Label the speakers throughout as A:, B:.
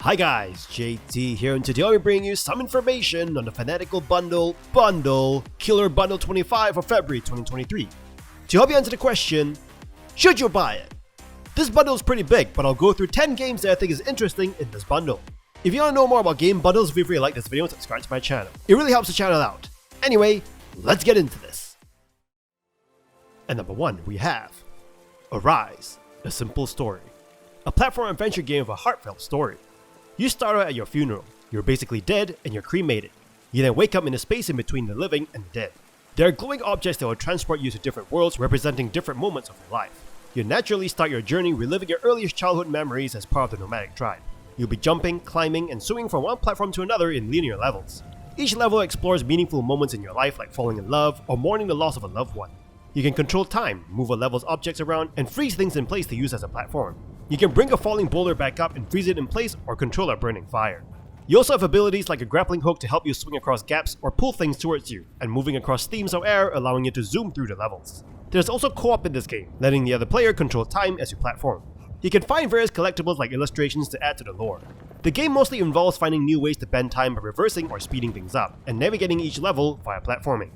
A: Hi guys, JT here, and today I'll be bringing you some information on the Fanatical Bundle Killer Bundle 25 for February 2023. To help you answer the question, should you buy it? This bundle is pretty big, but I'll go through 10 games that I think is interesting in this bundle. If you want to know more about game bundles, feel free to like this video and subscribe to my channel. It really helps the channel out. Anyway, let's get into this. And number 1, we have Arise, A Simple Story. A platform adventure game with a heartfelt story. You start out at your funeral. You're basically dead and you're cremated. You then wake up in a space in between the living and the dead. There are glowing objects that will transport you to different worlds representing different moments of your life. You naturally start your journey reliving your earliest childhood memories as part of the nomadic tribe. You'll be jumping, climbing, and swinging from one platform to another in linear levels. Each level explores meaningful moments in your life like falling in love or mourning the loss of a loved one. You can control time, move a level's objects around, and freeze things in place to use as a platform. You can bring a falling boulder back up and freeze it in place or control a burning fire. You also have abilities like a grappling hook to help you swing across gaps or pull things towards you, and moving across streams of air allowing you to zoom through the levels. There's also co-op in this game, letting the other player control time as you platform. You can find various collectibles like illustrations to add to the lore. The game mostly involves finding new ways to bend time by reversing or speeding things up, and navigating each level via platforming.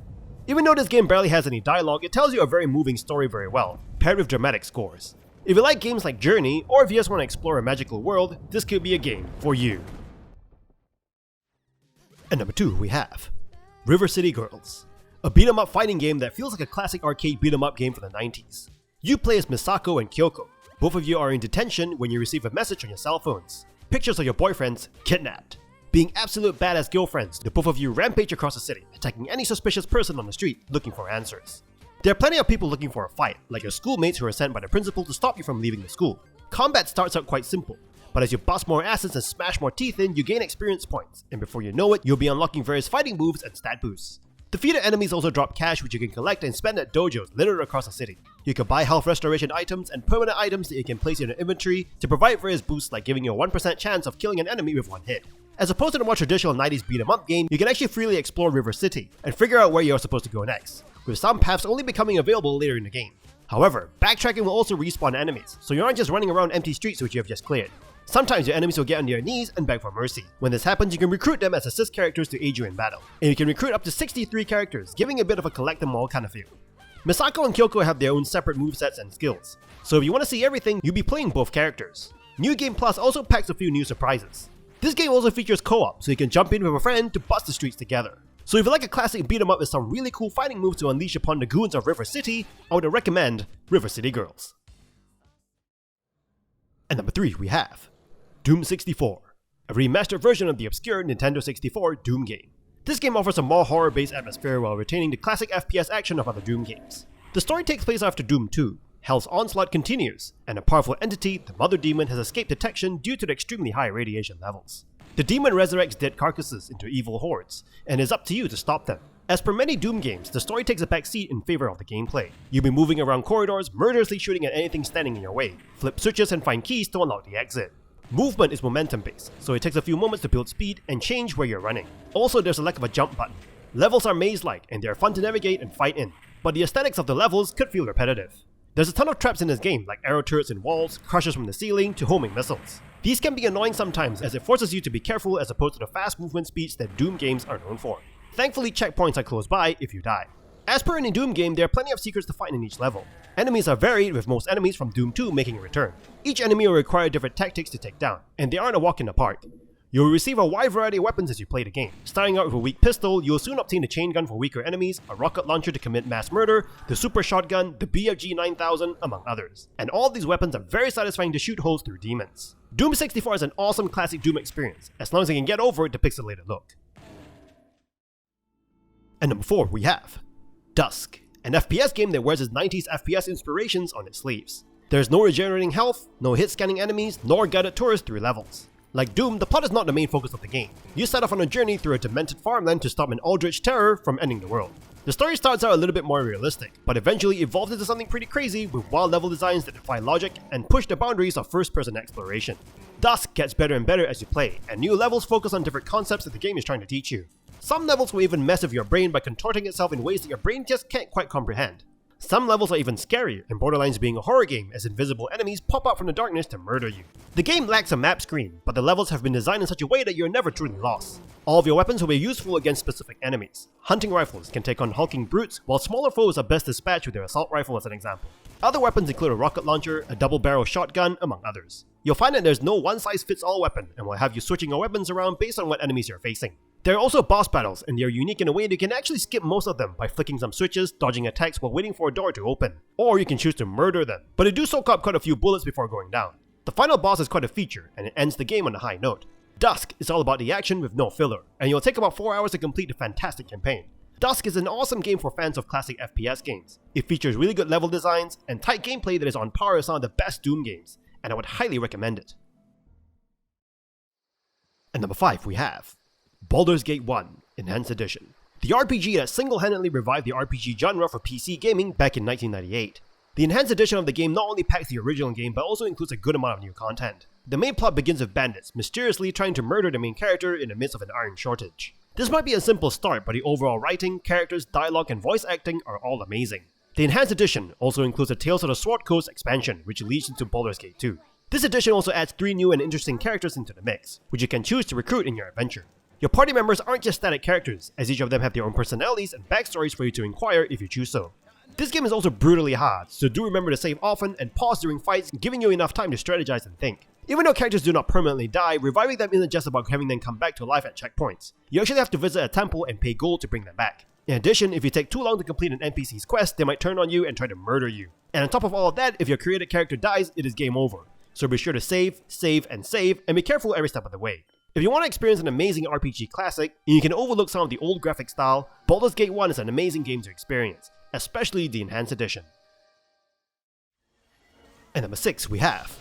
A: Even though this game barely has any dialogue, it tells you a very moving story very well, paired with dramatic scores. If you like games like Journey, or if you just want to explore a magical world, this could be a game for you. And number 2, we have River City Girls, a beat-em-up fighting game that feels like a classic arcade beat-em-up game from the 90s. You play as Misako and Kyoko. Both of you are in detention when you receive a message on your cell phones. Pictures of your boyfriends kidnapped. Being absolute badass girlfriends, the both of you rampage across the city, attacking any suspicious person on the street looking for answers. There are plenty of people looking for a fight, like your schoolmates who are sent by the principal to stop you from leaving the school. Combat starts out quite simple, but as you bust more acids and smash more teeth in, you gain experience points, and before you know it, you'll be unlocking various fighting moves and stat boosts. Defeated enemies also drop cash which you can collect and spend at dojos littered across the city. You can buy health restoration items and permanent items that you can place in your inventory to provide various boosts like giving you a 1% chance of killing an enemy with one hit. As opposed to the more traditional 90s beat-em-up game, you can actually freely explore River City and figure out where you're supposed to go next, with some paths only becoming available later in the game. However, backtracking will also respawn enemies, so you aren't just running around empty streets which you have just cleared. Sometimes your enemies will get on their knees and beg for mercy. When this happens, you can recruit them as assist characters to aid you in battle. And you can recruit up to 63 characters, giving a bit of a collect them all kind of feel. Misako and Kyoko have their own separate movesets and skills, so if you want to see everything, you'll be playing both characters. New Game Plus also packs a few new surprises. This game also features co-op, so you can jump in with a friend to bust the streets together. So if you like a classic beat 'em up with some really cool fighting moves to unleash upon the goons of River City, I would recommend River City Girls. And number 3, we have Doom 64, a remastered version of the obscure Nintendo 64 Doom game. This game offers a more horror-based atmosphere while retaining the classic FPS action of other Doom games. The story takes place after Doom 2. Hell's onslaught continues, and a powerful entity, the Mother Demon, has escaped detection due to the extremely high radiation levels. The demon resurrects dead carcasses into evil hordes, and it's up to you to stop them. As per many Doom games, the story takes a back seat in favor of the gameplay. You'll be moving around corridors, murderously shooting at anything standing in your way, flip switches and find keys to unlock the exit. Movement is momentum based, so it takes a few moments to build speed and change where you're running. Also, there's a lack of a jump button. Levels are maze-like and they're fun to navigate and fight in, but the aesthetics of the levels could feel repetitive. There's a ton of traps in this game, like arrow turrets in walls, crushers from the ceiling, to homing missiles. These can be annoying sometimes as it forces you to be careful as opposed to the fast movement speeds that Doom games are known for. Thankfully, checkpoints are close by if you die. As per any Doom game, there are plenty of secrets to find in each level. Enemies are varied, with most enemies from Doom 2 making a return. Each enemy will require different tactics to take down, and they aren't a walk in the park. You will receive a wide variety of weapons as you play the game. Starting out with a weak pistol, you will soon obtain the chain gun for weaker enemies, a rocket launcher to commit mass murder, the super shotgun, the BFG 9000, among others. And all these weapons are very satisfying to shoot holes through demons. Doom 64 is an awesome classic Doom experience, as long as you can get over the pixelated look. And number 4, we have DUSK, an FPS game that wears its 90s FPS inspirations on its sleeves. There's no regenerating health, no hit scanning enemies, nor guided tours through levels. Like Doom, the plot is not the main focus of the game. You set off on a journey through a demented farmland to stop an eldritch terror from ending the world. The story starts out a little bit more realistic, but eventually evolves into something pretty crazy with wild level designs that defy logic and push the boundaries of first-person exploration. DUSK gets better and better as you play, and new levels focus on different concepts that the game is trying to teach you. Some levels will even mess with your brain by contorting itself in ways that your brain just can't quite comprehend. Some levels are even scarier and borderlines being a horror game as invisible enemies pop up from the darkness to murder you. The game lacks a map screen, but the levels have been designed in such a way that you're never truly lost. All of your weapons will be useful against specific enemies. Hunting rifles can take on hulking brutes, while smaller foes are best dispatched with their assault rifle as an example. Other weapons include a rocket launcher, a double-barrel shotgun, among others. You'll find that there's no one-size-fits-all weapon, and will have you switching your weapons around based on what enemies you're facing. There are also boss battles, and they are unique in a way that you can actually skip most of them by flicking some switches, dodging attacks while waiting for a door to open. Or you can choose to murder them, but they do soak up quite a few bullets before going down. The final boss is quite a feature, and it ends the game on a high note. DUSK is all about the action with no filler, and you'll take about 4 hours to complete the fantastic campaign. DUSK is an awesome game for fans of classic FPS games. It features really good level designs and tight gameplay that is on par with some of the best Doom games, and I would highly recommend it. And number 5 we have Baldur's Gate 1 Enhanced Edition, the RPG that single-handedly revived the RPG genre for PC gaming back in 1998. The Enhanced Edition of the game not only packs the original game but also includes a good amount of new content. The main plot begins with bandits mysteriously trying to murder the main character in the midst of an iron shortage. This might be a simple start, but the overall writing, characters, dialogue, and voice acting are all amazing. The Enhanced Edition also includes a Tales of the Sword Coast expansion, which leads into Baldur's Gate 2. This edition also adds 3 new and interesting characters into the mix, which you can choose to recruit in your adventure. Your party members aren't just static characters, as each of them have their own personalities and backstories for you to inquire if you choose so. This game is also brutally hard, so do remember to save often and pause during fights, giving you enough time to strategize and think. Even though characters do not permanently die, reviving them isn't just about having them come back to life at checkpoints. You actually have to visit a temple and pay gold to bring them back. In addition, if you take too long to complete an NPC's quest, they might turn on you and try to murder you. And on top of all of that, if your created character dies, it is game over. So be sure to save, and be careful every step of the way. If you want to experience an amazing RPG classic, and you can overlook some of the old graphic style, Baldur's Gate 1 is an amazing game to experience, especially the Enhanced Edition. And number 6 we have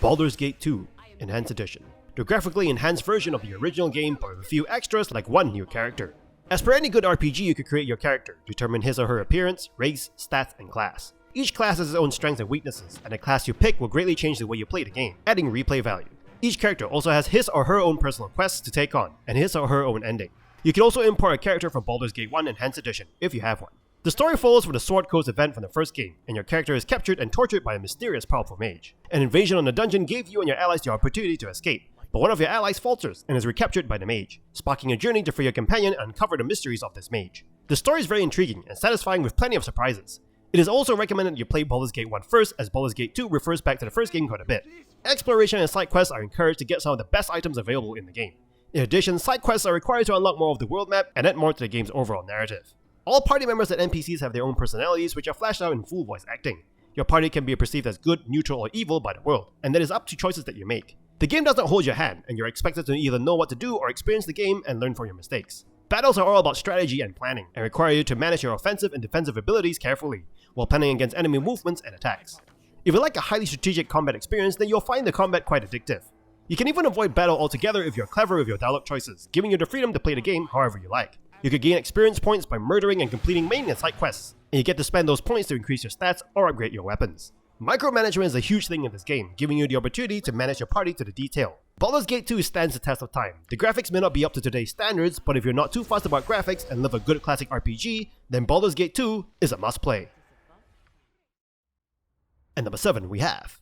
A: Baldur's Gate 2 Enhanced Edition, the graphically enhanced version of the original game but with a few extras like one new character. As per any good RPG, you could create your character, determine his or her appearance, race, stats, and class. Each class has its own strengths and weaknesses, and the class you pick will greatly change the way you play the game, adding replay value. Each character also has his or her own personal quests to take on, and his or her own ending. You can also import a character from Baldur's Gate 1 Enhanced Edition, if you have one. The story follows from the Sword Coast event from the first game, and your character is captured and tortured by a mysterious powerful mage. An invasion on the dungeon gave you and your allies the opportunity to escape, but one of your allies falters and is recaptured by the mage, sparking a journey to free your companion and uncover the mysteries of this mage. The story is very intriguing and satisfying with plenty of surprises. It is also recommended you play Baldur's Gate 1 first, as Baldur's Gate 2 refers back to the first game quite a bit. Exploration and side quests are encouraged to get some of the best items available in the game. In addition, side quests are required to unlock more of the world map and add more to the game's overall narrative. All party members and NPCs have their own personalities, which are flashed out in full voice acting. Your party can be perceived as good, neutral, or evil by the world, and that is up to choices that you make. The game does not hold your hand, and you're expected to either know what to do or experience the game and learn from your mistakes. Battles are all about strategy and planning, and require you to manage your offensive and defensive abilities carefully, while planning against enemy movements and attacks. If you like a highly strategic combat experience, then you'll find the combat quite addictive. You can even avoid battle altogether if you're clever with your dialogue choices, giving you the freedom to play the game however you like. You could gain experience points by murdering and completing main and side quests, and you get to spend those points to increase your stats or upgrade your weapons. Micromanagement is a huge thing in this game, giving you the opportunity to manage your party to the detail. Baldur's Gate 2 stands the test of time. The graphics may not be up to today's standards, but if you're not too fussed about graphics and love a good classic RPG, then Baldur's Gate 2 is a must play. And number 7 we have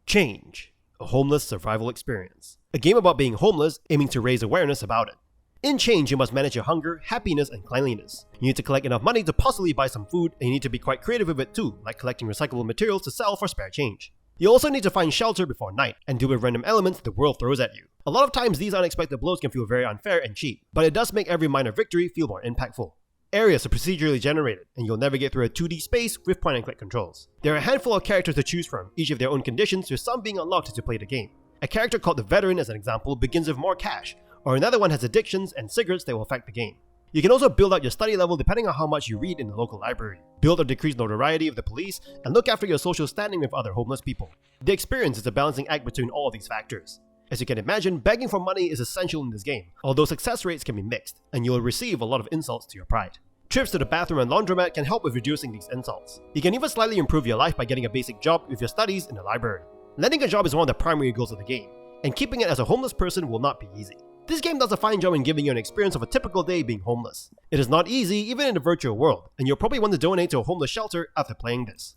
A: Change, a homeless survival experience. A game about being homeless, aiming to raise awareness about it. In Change, you must manage your hunger, happiness, and cleanliness. You need to collect enough money to possibly buy some food, and you need to be quite creative with it too, like collecting recyclable materials to sell for spare change. You also need to find shelter before night, and deal with random elements the world throws at you. A lot of times these unexpected blows can feel very unfair and cheap, but it does make every minor victory feel more impactful. Areas are procedurally generated, and you'll navigate through a 2D space with point and click controls. There are a handful of characters to choose from, each of their own conditions, with some being unlocked as you play the game. A character called the Veteran, as an example, begins with more cash, or another one has addictions and cigarettes that will affect the game. You can also build out your study level depending on how much you read in the local library, build or decrease notoriety of the police, and look after your social standing with other homeless people. The experience is a balancing act between all of these factors. As you can imagine, begging for money is essential in this game, although success rates can be mixed, and you'll receive a lot of insults to your pride. Trips to the bathroom and laundromat can help with reducing these insults. You can even slightly improve your life by getting a basic job with your studies in the library. Landing a job is one of the primary goals of the game, and keeping it as a homeless person will not be easy. This game does a fine job in giving you an experience of a typical day being homeless. It is not easy even in the virtual world, and you'll probably want to donate to a homeless shelter after playing this.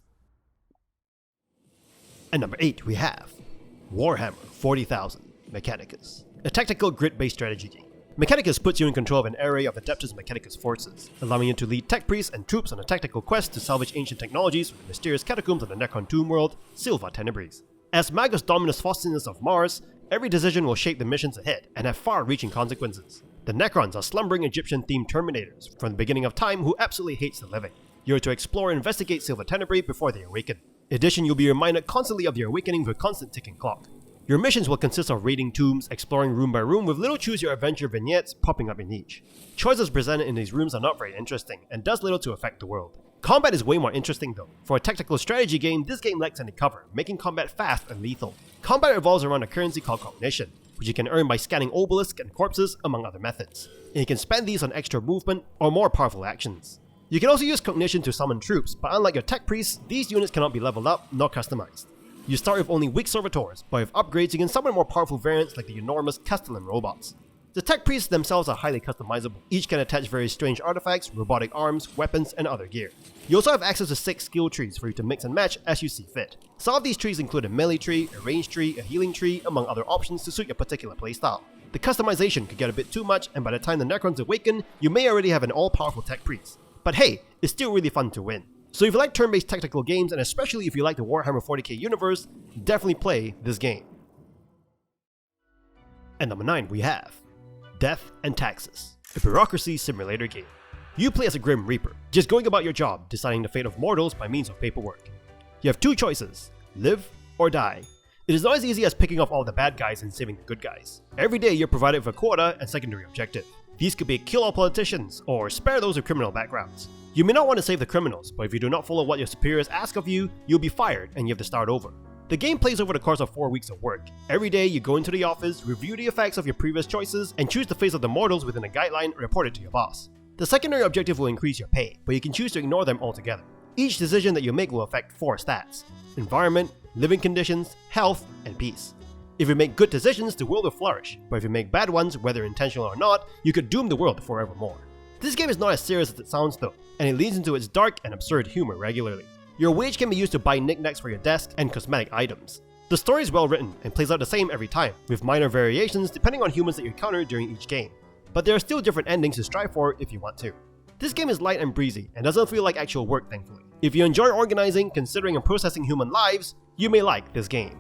A: At number 8 we have Warhammer 40,000 Mechanicus, a tactical grid-based strategy game. Mechanicus puts you in control of an array of Adeptus Mechanicus forces, allowing you to lead tech priests and troops on a tactical quest to salvage ancient technologies from the mysterious catacombs of the Necron tomb world, Silva Tenebris. As Magus Dominus Faustinus of Mars, every decision will shape the missions ahead and have far-reaching consequences. The Necrons are slumbering Egyptian-themed Terminators from the beginning of time who absolutely hates the living. You're to explore and investigate Silva Tenebris before they awaken. In addition, you'll be reminded constantly of their awakening with a constant ticking clock. Your missions will consist of raiding tombs, exploring room by room with little choose your adventure vignettes popping up in each. Choices presented in these rooms are not very interesting and does little to affect the world. Combat is way more interesting though. For a tactical strategy game, this game lacks any cover, making combat fast and lethal. Combat revolves around a currency called cognition, which you can earn by scanning obelisks and corpses among other methods. And you can spend these on extra movement or more powerful actions. You can also use cognition to summon troops, but unlike your tech priests, these units cannot be leveled up nor customized. You start with only weak servitors, but with upgrades you can summon more powerful variants like the enormous Castellan robots. The tech priests themselves are highly customizable. Each can attach very strange artifacts, robotic arms, weapons, and other gear. You also have access to 6 skill trees for you to mix and match as you see fit. Some of these trees include a melee tree, a range tree, a healing tree, among other options to suit your particular playstyle. The customization could get a bit too much, and by the time the Necrons awaken, you may already have an all-powerful tech priest. But hey, it's still really fun to win. So if you like turn-based tactical games, and especially if you like the Warhammer 40k universe, definitely play this game. At number 9 we have Death and Taxes, a bureaucracy simulator game. You play as a Grim Reaper, just going about your job, deciding the fate of mortals by means of paperwork. You have 2 choices, live or die. It is not as easy as picking off all the bad guys and saving the good guys. Every day you're provided with a quota and secondary objective. These could be kill all politicians, or spare those with criminal backgrounds. You may not want to save the criminals, but if you do not follow what your superiors ask of you, you'll be fired and you have to start over. The game plays over the course of 4 weeks of work. Every day you go into the office, review the effects of your previous choices, and choose the fate of the mortals within a guideline and report it to your boss. The secondary objective will increase your pay, but you can choose to ignore them altogether. Each decision that you make will affect 4 stats: environment, living conditions, health, and peace. If you make good decisions, the world will flourish, but if you make bad ones, whether intentional or not, you could doom the world forevermore. This game is not as serious as it sounds though, and it leans into its dark and absurd humor regularly. Your wage can be used to buy knickknacks for your desk and cosmetic items. The story is well written and plays out the same every time, with minor variations depending on humans that you encounter during each game. But there are still different endings to strive for if you want to. This game is light and breezy and doesn't feel like actual work, thankfully. If you enjoy organizing, considering and processing human lives, you may like this game.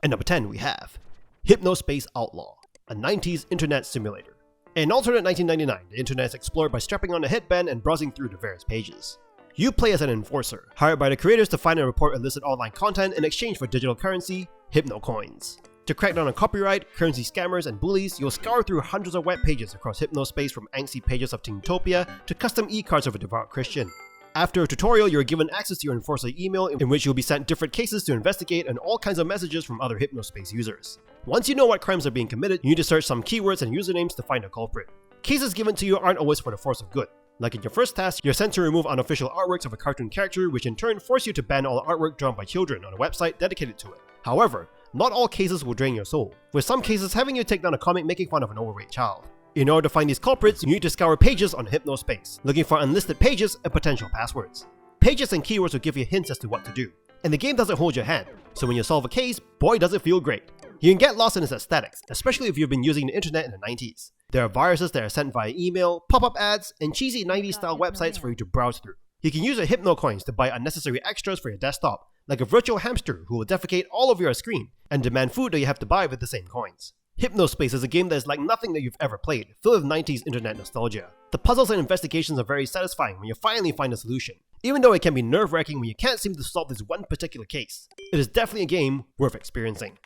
A: At number 10 we have Hypnospace Outlaw, a 90s internet simulator. In alternate 1999, the internet is explored by strapping on a headband and browsing through the various pages. You play as an enforcer, hired by the creators to find and report illicit online content in exchange for digital currency, Hypnocoins. To crack down on copyright, currency scammers, and bullies, you'll scour through hundreds of web pages across Hypnospace, from angsty pages of Teentopia to custom e-cards of a devout Christian. After a tutorial, you're given access to your enforcer email, in which you'll be sent different cases to investigate and all kinds of messages from other Hypnospace users. Once you know what crimes are being committed, you need to search some keywords and usernames to find a culprit. Cases given to you aren't always for the force of good. Like in your first task, you're sent to remove unofficial artworks of a cartoon character, which in turn force you to ban all artwork drawn by children on a website dedicated to it. However, not all cases will drain your soul, with some cases having you take down a comic making fun of an overweight child. In order to find these culprits, you need to scour pages on Hypnospace, looking for unlisted pages and potential passwords. Pages and keywords will give you hints as to what to do, and the game doesn't hold your hand, so when you solve a case, boy does it feel great. You can get lost in its aesthetics, especially if you've been using the internet in the 90s. There are viruses that are sent via email, pop-up ads, and cheesy 90s style websites for you to browse through. You can use your Hypnocoins to buy unnecessary extras for your desktop, like a virtual hamster who will defecate all over your screen and demand food that you have to buy with the same coins. Hypnospace is a game that is like nothing that you've ever played, filled with 90s internet nostalgia. The puzzles and investigations are very satisfying when you finally find a solution, even though it can be nerve-wracking when you can't seem to solve this one particular case. It is definitely a game worth experiencing.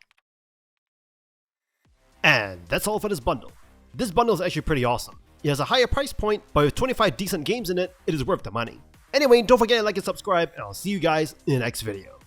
A: And that's all for this bundle. This bundle is actually pretty awesome. It has a higher price point, but with 25 decent games in it, it is worth the money. Anyway, don't forget to like and subscribe, and I'll see you guys in the next video.